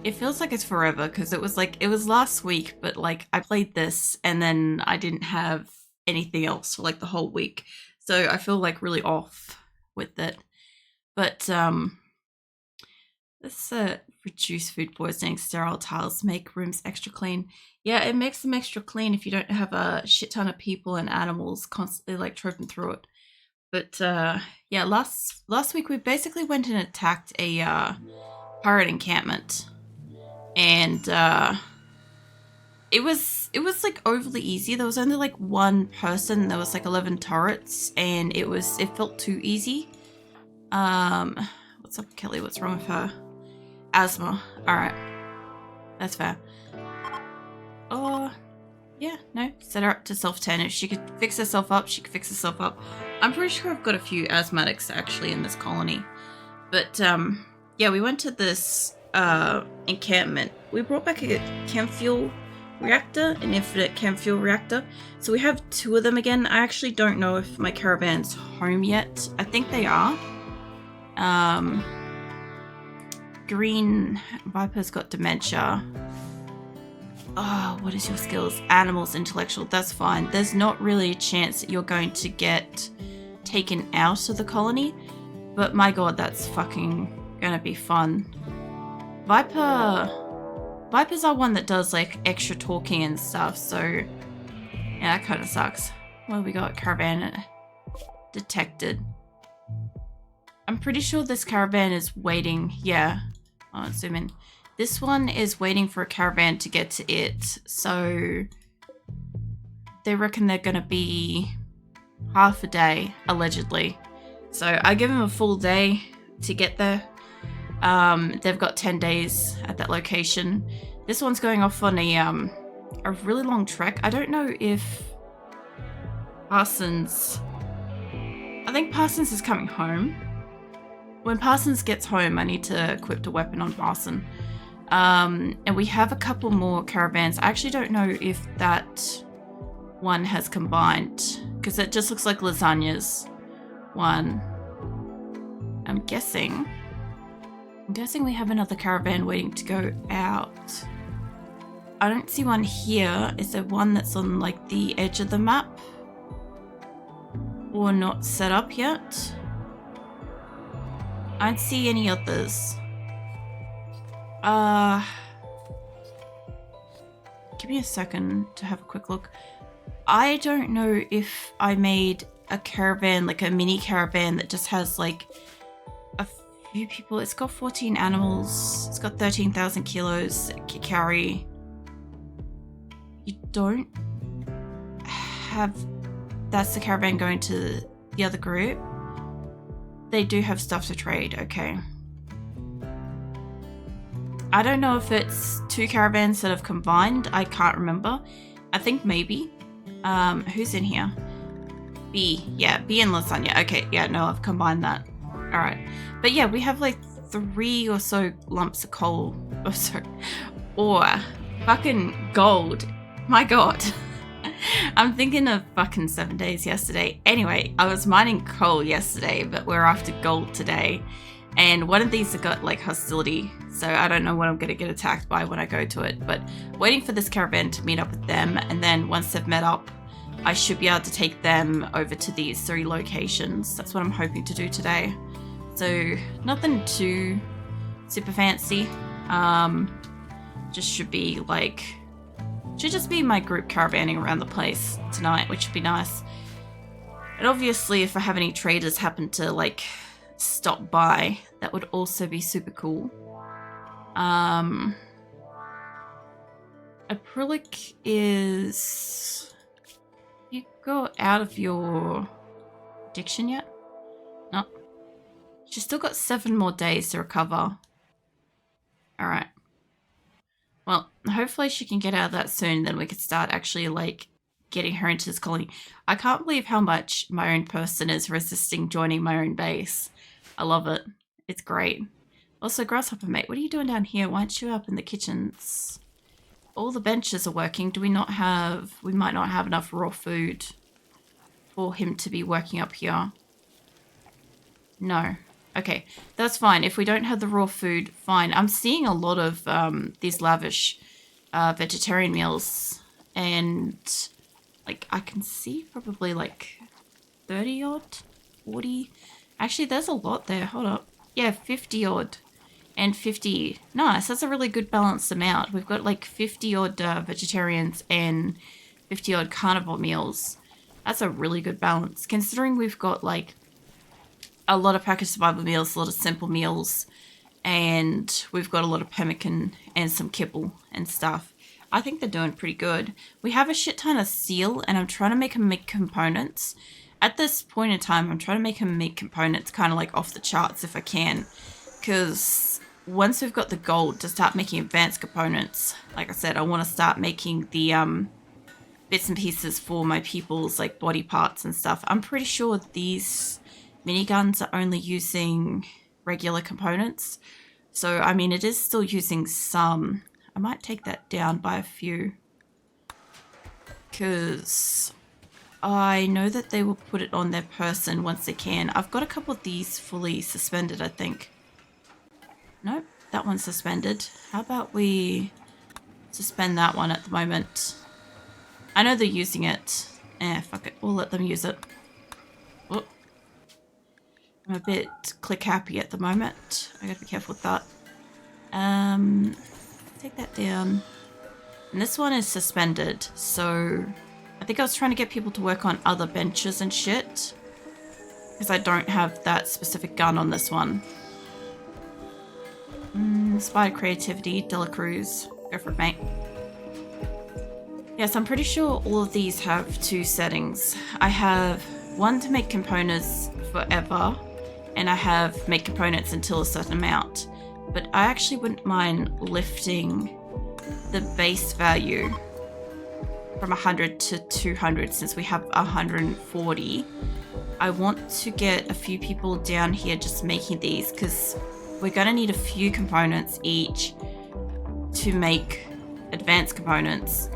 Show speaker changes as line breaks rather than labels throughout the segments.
It feels like it's forever because it was last week, but like I played this and then I didn't have anything else for like the whole week. So I feel like really off with it. But this reduce food poisoning, sterile tiles, make rooms extra clean. Yeah, it makes them extra clean if you don't have a shit ton of people and animals constantly like trooping through it. But yeah, last week we basically went and attacked a pirate encampment, and it was like overly easy. There was only like one person. There was like 11 turrets, and it felt too easy. Um, what's up, Kelly? What's wrong with her? Asthma. All right, that's fair. Oh, yeah, no. Set her up to self 10. If she could fix herself up, she could fix herself up. I'm pretty sure I've got a few asthmatics actually in this colony. But yeah, we went to this encampment. We brought back a chem fuel reactor, an infinite chem fuel reactor. So we have two of them again. I actually don't know if my caravan's home yet. I think they are. Green Viper's got dementia. Oh, what is your skills? Animals, intellectual, that's fine. There's not really a chance that you're going to get taken out of the colony, but my god, that's fucking gonna be fun. Vipers are one that does like extra talking and stuff, so yeah, that kind of sucks. Well, we got caravan detected. I'm pretty sure this caravan is waiting. Yeah, let's zoom in. This one is waiting for a caravan to get to it, so they reckon they're gonna be half a day, allegedly. So I give them a full day to get there. They've got 10 days at that location. This one's going off on a really long trek. I don't know if Parsons... I think Parsons is coming home. When Parsons gets home, I need to equip a weapon on Parsons. And we have a couple more caravans. I actually don't know if that one has combined, because it just looks like lasagna's one. I'm guessing we have another caravan waiting to go out. I don't see one here. Is there one that's on like the edge of the map? Or not set up yet? I don't see any others. Give me a second to have a quick look. I don't know if I made a caravan, like a mini caravan that just has like a few people. It's got 14 animals. It's got 13,000 kilos it can carry. You don't have... That's the caravan going to the other group. They do have stuff to trade, okay. I don't know if it's two caravans that have combined. I can't remember. I think maybe. Who's in here? B. Yeah, B and lasagna. Okay, yeah, no, I've combined that. Alright. But yeah, we have like 3 or so lumps of coal. Oh, sorry. Or fucking gold. My god. I'm thinking of fucking 7 days yesterday. Anyway, I was mining coal yesterday, but we're after gold today. And one of these have got like hostility, so I don't know what I'm going to get attacked by when I go to it. But waiting for this caravan to meet up with them, and then once they've met up, I should be able to take them over to these 3 locations. That's what I'm hoping to do today. So nothing too super fancy. Just should be like... Should just be my group caravanning around the place tonight, which would be nice. And obviously, if I have any traders happen to like stop by, that would also be super cool. Acrylic is... You go out of your addiction yet? No. She's still got 7 more days to recover. Alright. Well, hopefully she can get out of that soon, then we can start actually, like, getting her into this colony. I can't believe how much my own person is resisting joining my own base. I love it. It's great. Also, Grasshopper mate, what are you doing down here? Why aren't you up in the kitchens? All the benches are working. Do we not have... We might not have enough raw food for him to be working up here. No. Okay, that's fine. If we don't have the raw food, fine. I'm seeing a lot of these lavish vegetarian meals, and like I can see probably like 30 odd, 40. Actually, there's a lot there. Hold up. Yeah, 50 odd and 50. Nice. That's a really good balanced amount. We've got like 50 odd vegetarians and 50 odd carnivore meals. That's a really good balance considering we've got like a lot of packaged survival meals, a lot of simple meals, and we've got a lot of pemmican and some kibble and stuff. I think they're doing pretty good. We have a shit ton of steel, and I'm trying to make them make components. At this point in time, I'm trying to make them make components kind of like off the charts if I can, because once we've got the gold to start making advanced components, like I said, I want to start making the bits and pieces for my people's like body parts and stuff. I'm pretty sure these miniguns are only using regular components. So, I mean, it is still using some. I might take that down by a few, because I know that they will put it on their person once they can. I've got a couple of these fully suspended, I think. Nope, that one's suspended. How about we suspend that one at the moment? I know they're using it. Fuck it. We'll let them use it. Oh. I'm a bit click happy at the moment. I gotta be careful with that. Take that down. And this one is suspended, so I think I was trying to get people to work on other benches and shit, because I don't have that specific gun on this one. Inspired creativity, Delacruz. Go for it, mate. Yes, I'm pretty sure all of these have two settings. I have one to make components forever, and I have make components until a certain amount. But I actually wouldn't mind lifting the base value from 100 to 200 since we have 140. I want to get a few people down here just making these, because we're going to need a few components each to make advanced components.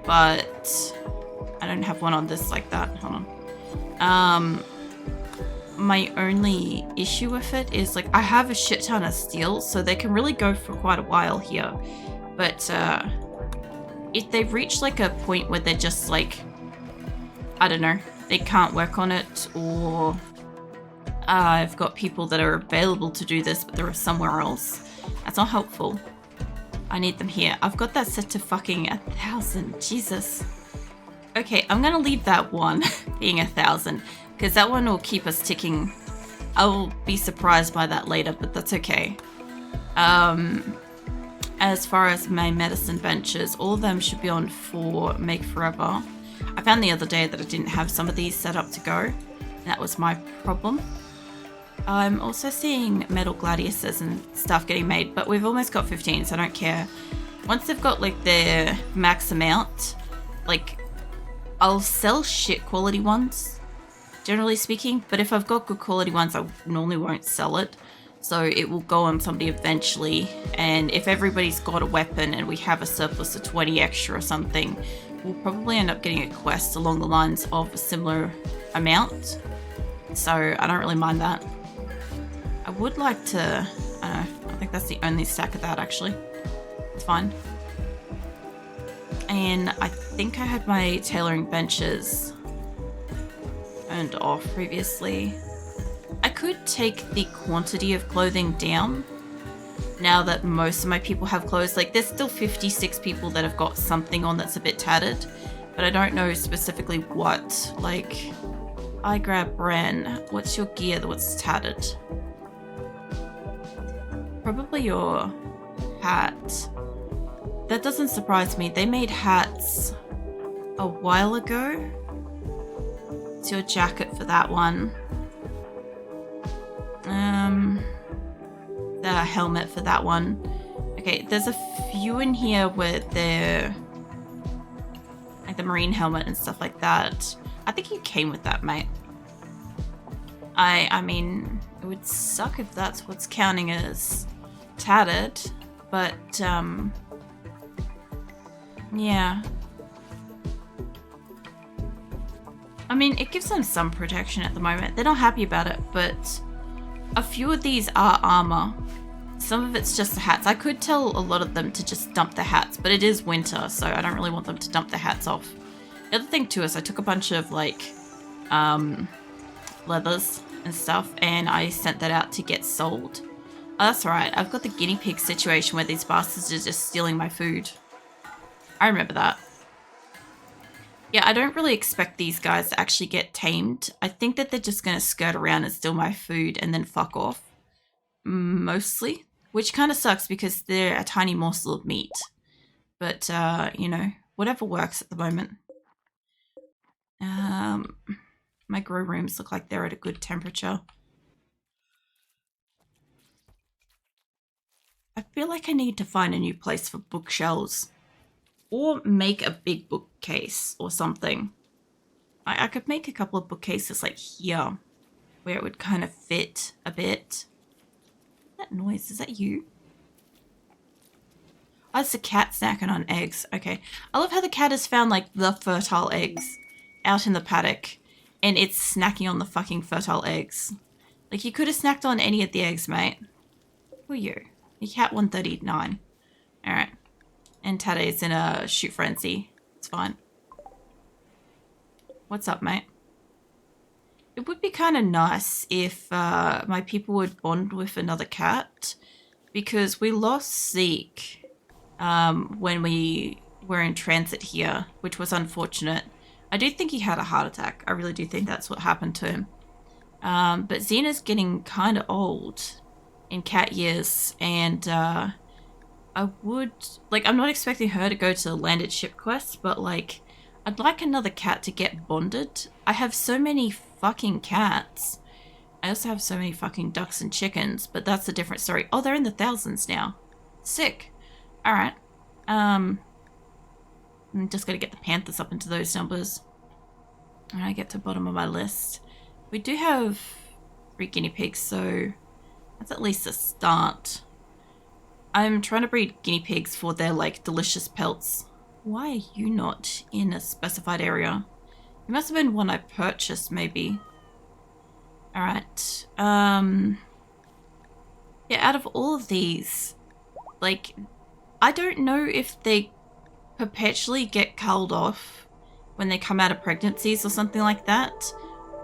But I don't have one on this like that. Hold on. My only issue with it is like I have a shit ton of steel, so they can really go for quite a while here. But if they reach like a point where they're just like, I don't know, they can't work on it, or I've got people that are available to do this but they're somewhere else, that's not helpful. I need them here. I've got that set to fucking 1,000. Jesus. Okay, I'm gonna leave that one being 1,000, because that one will keep us ticking. I'll be surprised by that later, but that's okay. As far as my medicine benches, all of them should be on for Make Forever. I found the other day that I didn't have some of these set up to go, and that was my problem. I'm also seeing metal gladiuses and stuff getting made, but we've almost got 15, so I don't care. Once they've got like their max amount, like I'll sell shit quality ones, generally speaking, but if I've got good quality ones, I normally won't sell it. So it will go on somebody eventually, and if everybody's got a weapon and we have a surplus of 20 extra or something, we'll probably end up getting a quest along the lines of a similar amount. So I don't really mind that. I would like to, I think that's the only stack of that actually. It's fine. And I think I had my tailoring benches turned off previously. I could take the quantity of clothing down now that most of my people have clothes. Like there's still 56 people that have got something on that's a bit tattered, but I don't know specifically what. Like, I grab Bren. What's your gear that's tattered? Probably your hat. That doesn't surprise me. They made hats a while ago. It's your jacket for that one. The helmet for that one. Okay, there's a few in here where they're like the marine helmet and stuff like that. I think you came with that, mate. I mean, it would suck if that's what's counting as tattered, but yeah. I mean, it gives them some protection at the moment. They're not happy about it, but A few of these are armor. Some of it's just the hats. I could tell a lot of them to just dump the hats, but it is winter, so I don't really want them to dump the hats off. The other thing too is I took a bunch of like leathers and stuff and I sent that out to get sold. Oh, that's alright. I've got the guinea pig situation where these bastards are just stealing my food. I remember that. Yeah, I don't really expect these guys to actually get tamed. I think that they're just going to skirt around and steal my food and then fuck off. Mostly. Which kind of sucks because they're a tiny morsel of meat. But, you know, whatever works at the moment. My grow rooms look like they're at a good temperature. I feel like I need to find a new place for bookshelves. Or make a big bookcase or something. I could make a couple of bookcases like here. Where it would kind of fit a bit. That noise, is that you? Oh, it's a cat snacking on eggs. Okay. I love how the cat has found like the fertile eggs out in the paddock. And it's snacking on the fucking fertile eggs. Like you could have snacked on any of the eggs, mate. Who are you? You're cat 139. Alright. And Tade's in a shoot frenzy. It's fine. What's up, mate? It would be kind of nice if my people would bond with another cat. Because we lost Zeke when we were in transit here, which was unfortunate. I do think he had a heart attack. I really do think that's what happened to him. But Xena's getting kind of old in cat years, and I would, like, I'm not expecting her to go to landed ship quests, but, like, I'd like another cat to get bonded. I have so many fucking cats. I also have so many fucking ducks and chickens, but that's a different story. Oh, they're in the thousands now. Sick. Alright. I'm just gonna get the panthers up into those numbers. And I get to the bottom of my list. We do have 3 guinea pigs, so that's at least a start. I'm trying to breed guinea pigs for their, like, delicious pelts. Why are you not in a specified area? It must have been one I purchased, maybe. Alright. Yeah, out of all of these, like, I don't know if they perpetually get culled off when they come out of pregnancies or something like that.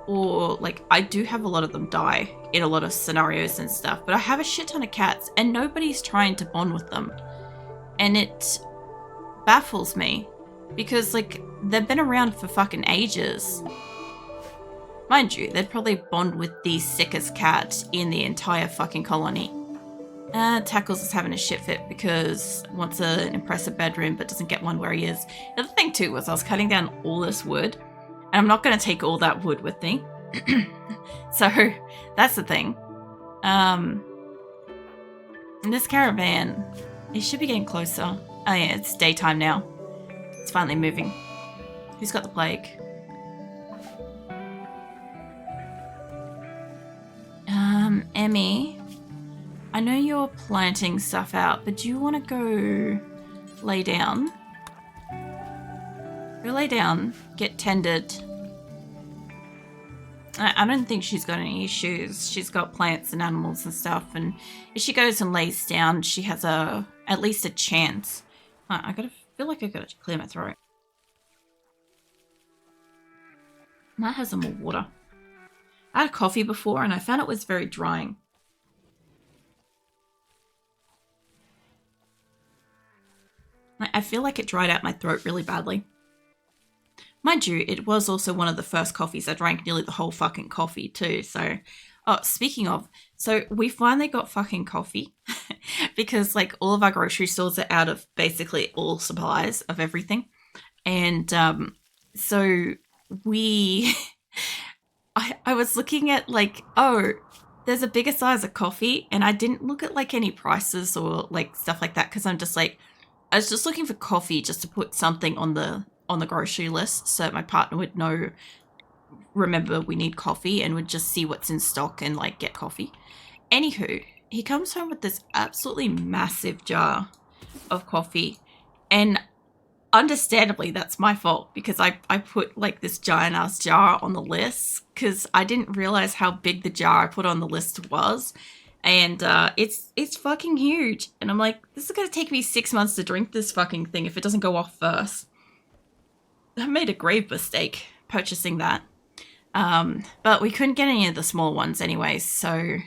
Or, like, I do have a lot of them die in a lot of scenarios and stuff, but I have a shit ton of cats and nobody's trying to bond with them. And it baffles me because, like, they've been around for fucking ages. Mind you, they'd probably bond with the sickest cat in the entire fucking colony. Tackles is having a shit fit because wants an impressive bedroom but doesn't get one where he is. The other thing too was I was cutting down all this wood and I'm not going to take all that wood with me. So that's the thing. And this caravan, it should be getting closer. Oh yeah, it's daytime now. It's finally moving. Who's got the plague? Emmy. I know you're planting stuff out, but do you want to go lay down? Go lay down, get tended. I don't think she's got any issues. She's got plants and animals and stuff, and if she goes and lays down, she has at least a chance. I feel like I gotta clear my throat. Might have some more water. I had coffee before and I found it was very drying. I feel like it dried out my throat really badly. Mind you, it was also one of the first coffees. I drank nearly the whole fucking coffee too, so... Oh, speaking of, so we finally got fucking coffee because, like, all of our grocery stores are out of basically all supplies of everything. And so we... I was looking at, like, oh, there's a bigger size of coffee, and I didn't look at, like, any prices or, like, stuff like that because I'm just, like... I was just looking for coffee just to put something on the grocery list so my partner would know, remember we need coffee, and would just see what's in stock and, like, get coffee. Anywho, he comes home with this absolutely massive jar of coffee, and understandably, that's my fault because I put like this giant ass jar on the list because I didn't realize how big the jar I put on the list was. And it's fucking huge. And I'm like, this is going to take me 6 months to drink this fucking thing if it doesn't go off first. I made a grave mistake purchasing that. But we couldn't get any of the small ones anyway. So,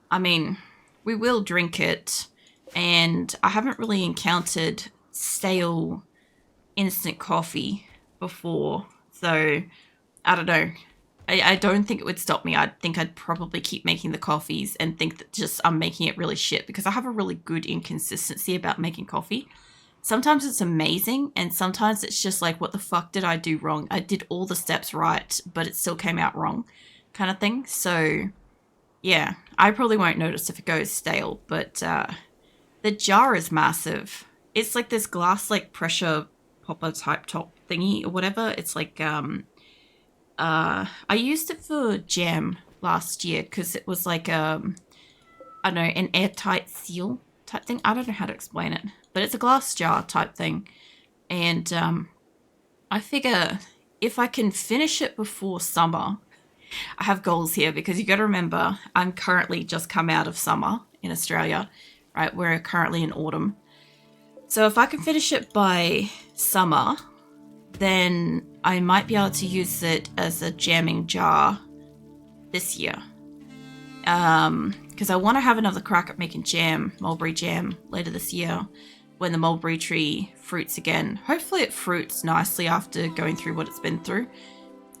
I mean, we will drink it. And I haven't really encountered stale instant coffee before. So, I don't know. I don't think it would stop me. I think I'd probably keep making the coffees and think that just I'm making it really shit because I have a really good inconsistency about making coffee. Sometimes it's amazing and sometimes it's just like, what the fuck did I do wrong? I did all the steps right, but it still came out wrong kind of thing. So yeah, I probably won't notice if it goes stale, but the jar is massive. It's like this glass like pressure popper type top thingy or whatever. It's like I used it for jam last year because it was like, I don't know, an airtight seal type thing. I don't know how to explain it, but it's a glass jar type thing. And I figure if I can finish it before summer, I have goals here because you got to remember I'm currently just come out of summer in Australia, right? We're currently in autumn. So if I can finish it by summer, then I might be able to use it as a jamming jar this year. Because I want to have another crack at making jam, mulberry jam, later this year when the mulberry tree fruits again. Hopefully it fruits nicely after going through what it's been through.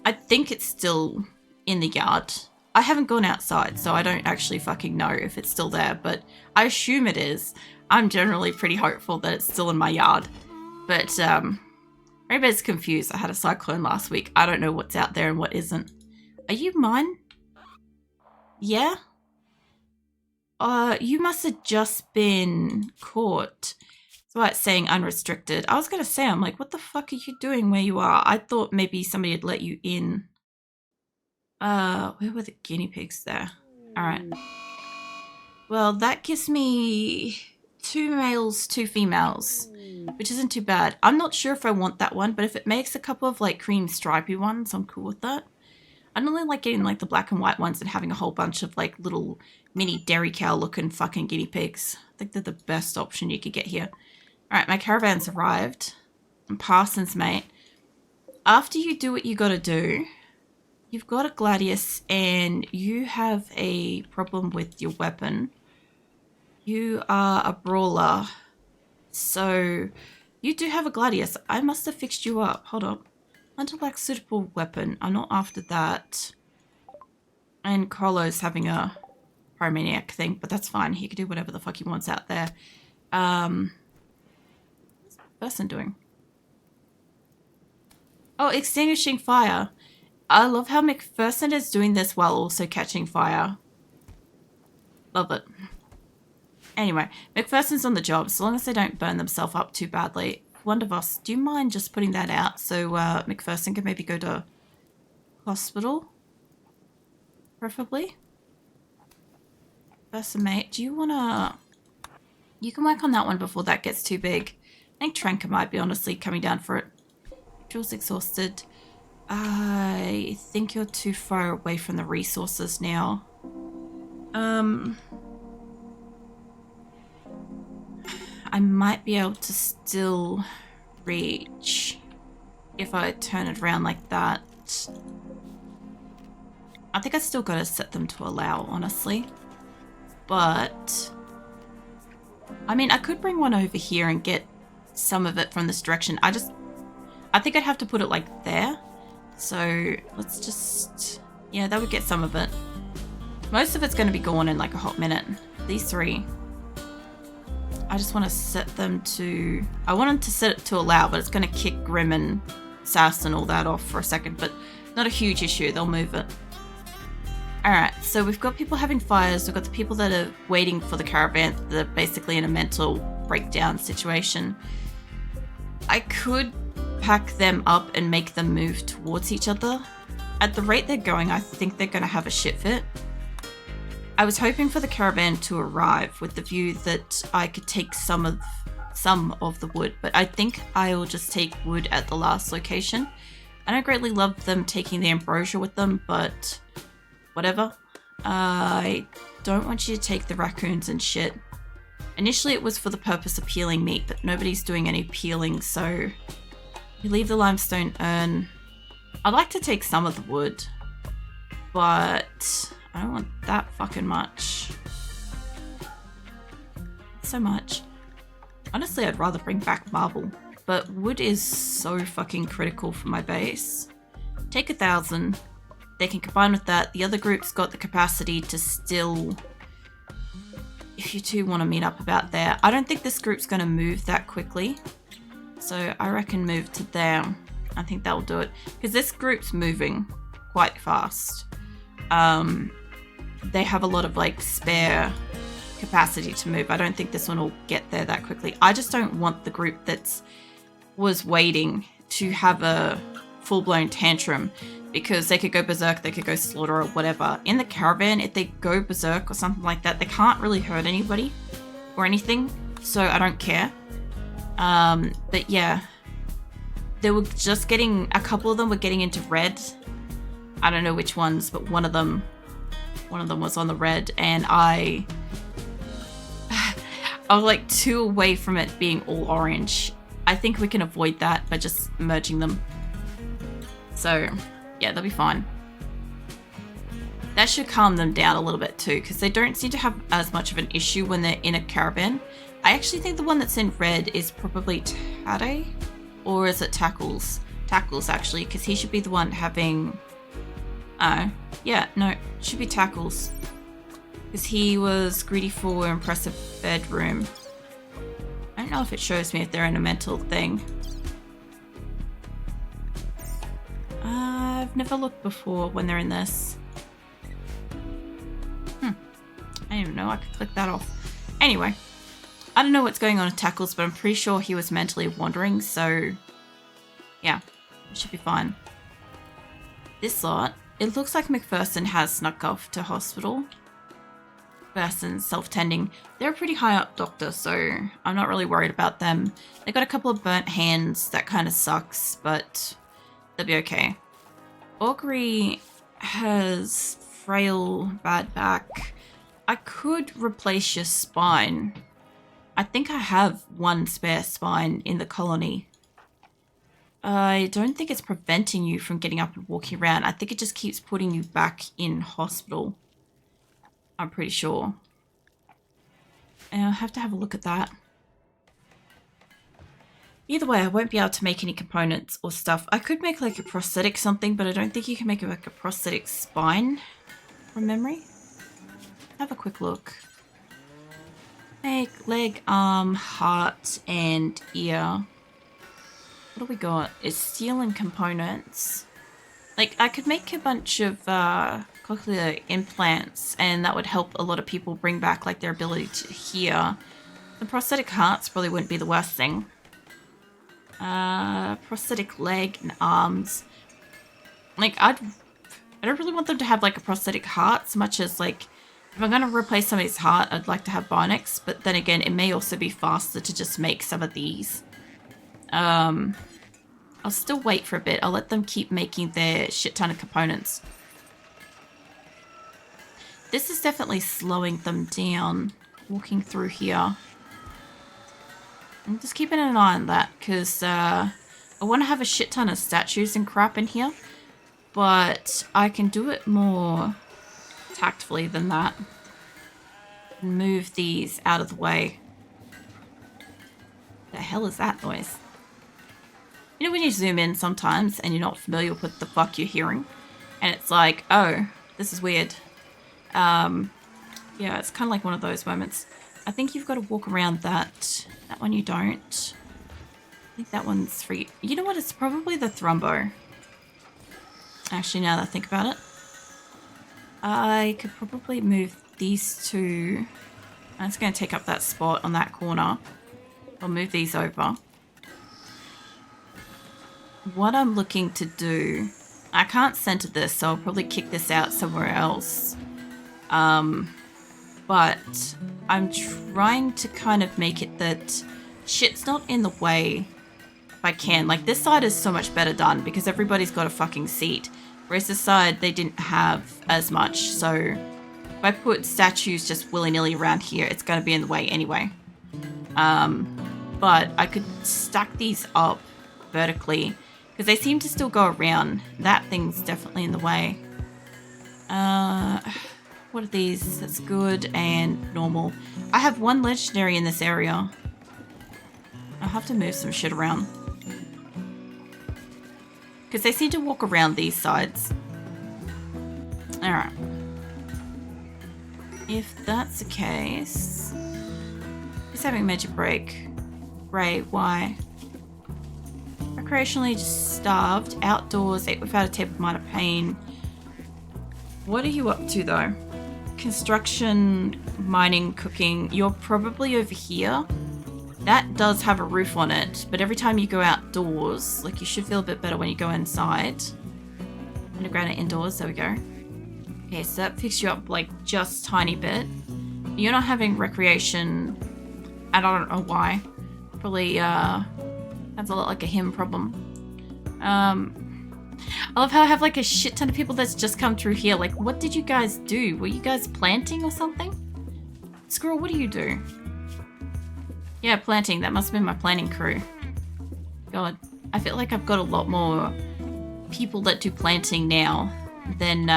I think it's still in the yard. I haven't gone outside, so I don't actually fucking know if it's still there, but I assume it is. I'm generally pretty hopeful that it's still in my yard. But, everybody's confused. I had a cyclone last week. I don't know what's out there and what isn't. Are you mine? Yeah? You must have just been caught. That's why it's saying unrestricted. I was going to say, I'm like, what the fuck are you doing where you are? I thought maybe somebody had let you in. Where were the guinea pigs there? All right. Well, that gives me 2 males, 2 females. Which isn't too bad. I'm not sure if I want that one, but if it makes a couple of like cream stripy ones, I'm cool with that. I don't really like getting like the black and white ones and having a whole bunch of like little mini dairy cow looking fucking guinea pigs. I think they're the best option you could get here. Alright, my caravan's arrived. And Parsons, mate. After you do what you gotta do, you've got a gladius and you have a problem with your weapon. You are a brawler. So, you do have a gladius. I must have fixed you up. Hold up. Hunter lacks suitable weapon. I'm not after that. And Carlo's having a pyromaniac thing, but that's fine. He can do whatever the fuck he wants out there. What's the person doing? Oh, extinguishing fire. I love how McPherson is doing this while also catching fire. Love it. Anyway, McPherson's on the job, so long as they don't burn themselves up too badly. Wondervoss, do you mind just putting that out so McPherson can maybe go to hospital? Preferably? McPherson, mate, do you want to... You can work on that one before that gets too big. I think Tranka might be honestly coming down for it. Jules exhausted. I think you're too far away from the resources now. I might be able to still reach if I turn it around like that. I think I still got to set them to allow, honestly. But, I mean, I could bring one over here and get some of it from this direction. I think I'd have to put it like there. So, let's just, yeah, that would get some of it. Most of it's going to be gone in like a hot minute. These 3. I just want to set them to... I want them to set it to allow, but it's going to kick Grim and Sass and all that off for a second, but not a huge issue. They'll move it. Alright, so we've got people having fires. We've got the people that are waiting for the caravan. They're basically in a mental breakdown situation. I could pack them up and make them move towards each other. At the rate they're going, I think they're going to have a shit fit. I was hoping for the caravan to arrive with the view that I could take some of some of the wood, but I think I'll just take wood at the last location. I don't greatly love them taking the ambrosia with them, but whatever. I don't want you to take the raccoons and shit. Initially it was for the purpose of peeling meat, but nobody's doing any peeling, so you leave the limestone urn. I'd like to take some of the wood, but I don't want that fucking much. So much. Honestly, I'd rather bring back marble, but wood is so fucking critical for my base. Take 1,000. They can combine with that. The other group's got the capacity to still, if you two want to meet up about there. I don't think this group's going to move that quickly, so I reckon move to there. I think that will do it, because this group's moving quite fast. They have a lot of like spare capacity to move. I don't think this one will get there that quickly. I just don't want the group that's was waiting to have a full-blown tantrum, because they could go berserk, they could go slaughter or whatever. In the caravan, if they go berserk or something like that, they can't really hurt anybody or anything, so I don't care. But yeah, they were just getting, a couple of them were getting into red. I don't know which ones, but one of them was on the red, and I was like 2 away from it being all orange. I think we can avoid that by just merging them. So yeah, they'll be fine. That should calm them down a little bit too, because they don't seem to have as much of an issue when they're in a caravan. I actually think the one that's in red is probably Tade, or is it Tackles? Tackles actually, because he should be the one having, yeah, no, it should be Tackles, because he was greedy for impressive bedroom. I don't know if it shows me if they're in a mental thing. I've never looked before when they're in this. I didn't even know I could click that off. Anyway, I don't know what's going on with Tackles, but I'm pretty sure he was mentally wandering, so yeah, it should be fine. This lot, it looks like McPherson has snuck off to hospital. McPherson's self-tending. They're a pretty high up doctor, so I'm not really worried about them. They got a couple of burnt hands, that kind of sucks, but they'll be okay. Augury has frail, bad back. I could replace your spine. I think I have 1 spare spine in the colony. I don't think it's preventing you from getting up and walking around. I think it just keeps putting you back in hospital. I'm pretty sure. And I'll have to have a look at that. Either way, I won't be able to make any components or stuff. I could make like a prosthetic something, but I don't think you can make like a prosthetic spine from memory. Have a quick look. Make leg, arm, heart, and ear. What do we got? It's steel and components. Like, I could make a bunch of cochlear implants, and that would help a lot of people bring back like their ability to hear. The prosthetic hearts probably wouldn't be the worst thing. Prosthetic leg and arms. Like, I don't really want them to have like a prosthetic heart so much as like, if I'm going to replace somebody's heart, I'd like to have bionics, but then again, it may also be faster to just make some of these. I'll still wait for a bit. I'll let them keep making their shit ton of components. This is definitely slowing them down, walking through here. I'm just keeping an eye on that, because I want to have a shit ton of statues and crap in here, but I can do it more tactfully than that. Move these out of the way. The hell is that noise? You know when you zoom in sometimes and you're not familiar with what the fuck you're hearing, and it's like, oh, this is weird. Yeah, it's kind of like one of those moments. I think you've got to walk around that. That one you don't. I think that one's free. You know what? It's probably the thrombo. Actually, now that I think about it, I could probably move these two. It's going to take up that spot on that corner. I'll move these over. What I'm looking to do, I can't center this, so I'll probably kick this out somewhere else. But I'm trying to kind of make it that shit's not in the way if I can. Like, this side is so much better done because everybody's got a fucking seat. Whereas this side, they didn't have as much. So if I put statues just willy-nilly around here, it's going to be in the way anyway. But I could stack these up vertically because they seem to still go around. That thing's definitely in the way. What are these? That's good and normal. I have one legendary in this area. I'll have to move some shit around. Because they seem to walk around these sides. Alright. If that's the case... He's having a major break. Great, why? Recreationally just starved. Outdoors, ate without a table, minor pain. What are you up to though? Construction, mining, cooking. You're probably over here. That does have a roof on it, but every time you go outdoors, like you should feel a bit better when you go inside. Underground and indoors, there we go. Okay, so that picks you up like just tiny bit. You're not having recreation, and I don't know why. Probably that's a lot like a him problem. I love how I have like a shit ton of people that's just come through here. Like, what did you guys do? Were you guys planting or something? Squirrel, what do you do? Yeah, planting. That must have been my planting crew. God, I feel like I've got a lot more people that do planting now than,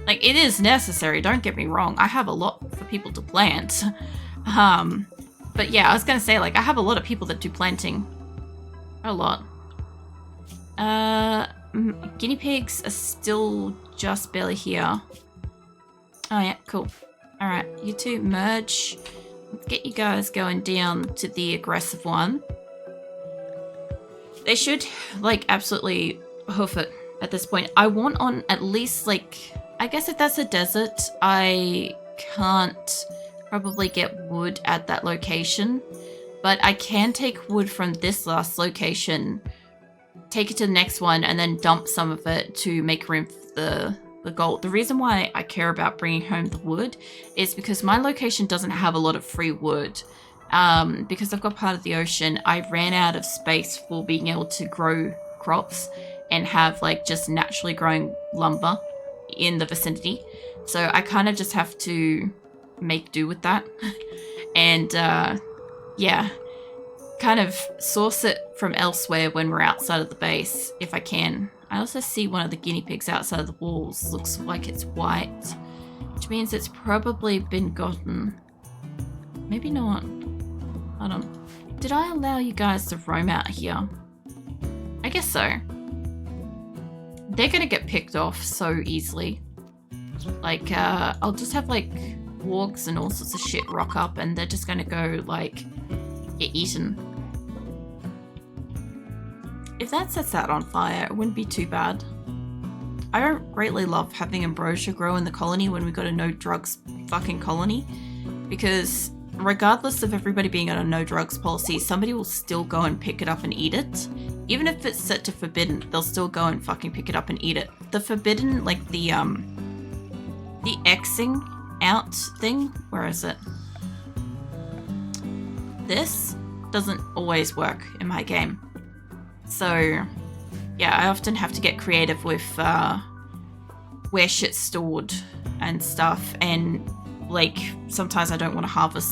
like, it is necessary, don't get me wrong. I have a lot for people to plant. But yeah, I was gonna say, like, I have a lot of people that do planting. A lot. Guinea pigs are still just barely here. Oh yeah, cool. Alright, you two merge. Let's get you guys going down to the aggressive one. They should, like, absolutely hoof it at this point. I want on at least, like, I guess if that's a desert, I can't probably get wood at that location. But I can take wood from this last location, take it to the next one, and then dump some of it to make room for the gold. The reason why I care about bringing home the wood is because my location doesn't have a lot of free wood. Because I've got part of the ocean, I ran out of space for being able to grow crops and have like just naturally growing lumber in the vicinity. So I kind of just have to make do with that. And yeah, kind of source it from elsewhere when we're outside of the base if I can. I also see one of the guinea pigs outside of the walls. Looks like it's white, which means it's probably been gotten. Maybe not. Hold on. Did I allow you guys to roam out here? I guess so. They're gonna get picked off so easily. Like, I'll just have like wargs and all sorts of shit rock up and they're just gonna go like get eaten. If that sets that on fire, it wouldn't be too bad. I don't greatly love having ambrosia grow in the colony when we got a no drugs fucking colony, because regardless of everybody being on a no drugs policy, somebody will still go and pick it up and eat it. Even if it's set to forbidden, they'll still go and fucking pick it up and eat it. The forbidden, like the Xing out thing, where is it? This doesn't always work in my game. So, yeah, I often have to get creative with where shit's stored and stuff. And, like, sometimes I don't want to harvest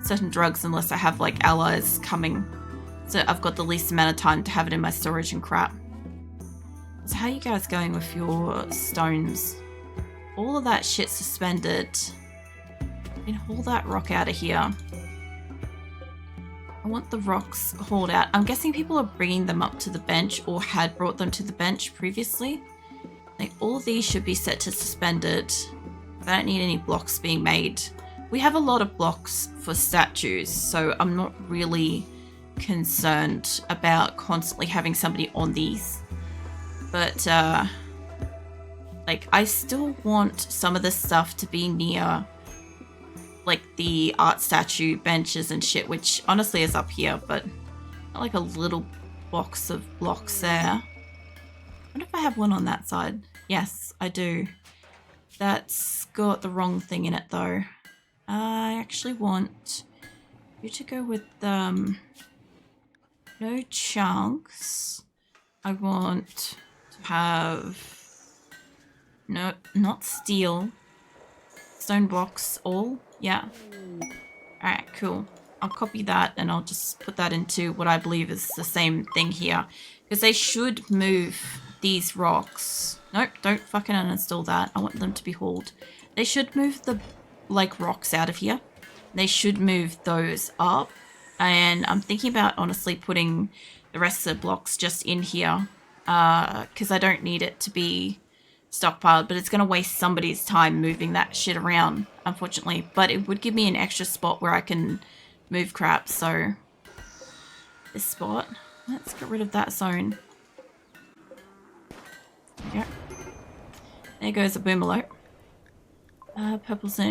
certain drugs unless I have, like, allies coming. So I've got the least amount of time to have it in my storage and crap. So how are you guys going with your stones? All of that shit suspended. You can haul that rock out of here. I want the rocks hauled out. I'm guessing people are bringing them up to the bench or had brought them to the bench previously. Like, all of these should be set to suspended. I don't need any blocks being made. We have a lot of blocks for statues, so I'm not really concerned about constantly having somebody on these. But, like, I still want some of this stuff to be near like the art statue benches and shit, which honestly is up here, but not like a little box of blocks there. I wonder if I have one on that side. Yes, I do. That's got the wrong thing in it though. I actually want You to go with no chunks. I want to have no, not steel. Stone blocks all. Yeah. Alright, cool. I'll copy that and I'll just put that into what I believe is the same thing here. Because they should move these rocks. Nope, don't fucking uninstall that. I want them to be hauled. They should move the, like, rocks out of here. They should move those up. And I'm thinking about honestly putting the rest of the blocks just in here. Because I don't need it to be stockpiled. But it's going to waste somebody's time moving that shit around, unfortunately. But it would give me an extra spot where I can move crap. So this spot. Let's get rid of that zone. There we go. There goes a boomallow. Purple zone.